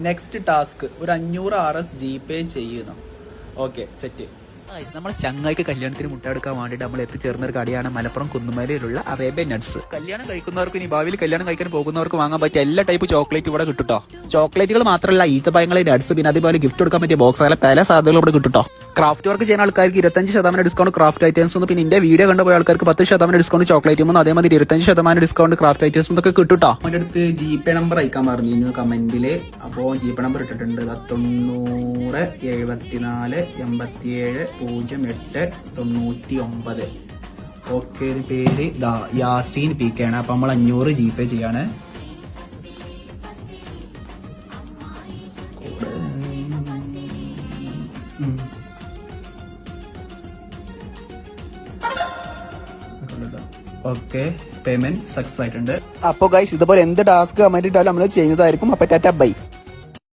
Next task ഒരു 500 RS GPay ചെയ്യുന്നു. Okay set. നമ്മൾ ചങ്ങായിക്ക് കല്യാണത്തിന് മുട്ടെടുക്കാൻ വേണ്ടിയിട്ട് നമ്മൾ എത്തിച്ചേർന്ന ഒരു കടയാണ് മലപ്പുറം കുന്നുമലയിലുള്ള അറേബ്യൻ നട്ട്സ്. കല്യാണം കഴിക്കുന്നവർക്ക് ഇനി ഭാവിയിൽ കല്യാണം കഴിക്കാൻ പോകുന്നവർക്ക് വാങ്ങാൻ പറ്റിയ എല്ലാ ടൈപ്പ് ചോക്ലേറ്റ് ഇവിടെ കിട്ടുട്ടോ. ചോക്ലേറ്റുകൾ മാത്രമല്ല ഈത്തപ്പഴങ്ങൾ, നട്ട്സ്, പിന്നെ അതേപോലെ ഗിഫ്റ്റ് കൊടുക്കാൻ പറ്റിയ ബോക്സ്, അങ്ങനെ പല സാധനങ്ങളും ഇവിടെ കിട്ടുട്ടോ. ക്രാഫ്റ്റ് വർക്ക് ചെയ്യുന്ന ആൾക്കാർക്ക് 25% ഡിസ്കൗണ്ട് ക്രാഫ്റ്റ് ഐറ്റംസ്, പിന്നെ എന്റെ വീഡിയോ കണ്ടുപോയ ആൾക്കാർക്ക് 10% ഡിസ്കൗണ്ട് ചോക്ലേറ്റും, അതേമാതിരി 25% ഡിസ്കൗണ്ട് ക്രാഫ്റ്റ് ഐറ്റംസും ഒക്കെ കിട്ടുട്ടോ. അവൻ്റെ അടുത്ത് GPay നമ്പർ അയക്കാൻ പറഞ്ഞു കമന്റില്. അപ്പോൾ GPay നമ്പർ ഇട്ടിട്ടുണ്ട് 90 74 87 08 99. ഓക്കെ, പേര് യാസീൻ PK ആണ്. അപ്പൊ നമ്മൾ 500 GPay ചെയ്യാണ്. ഓക്കെ, പേയ്മെന്റ് സക്സസ് ആയിട്ടുണ്ട്. അപ്പൊ ഗൈസ് ഇതുപോലെ എന്ത് ടാസ്ക് കമന്റ് ഇട്ടാലും നമ്മൾ ചെയ്യുന്നതായിരിക്കും. അപ്പൊ ടാറ്റ ബൈ.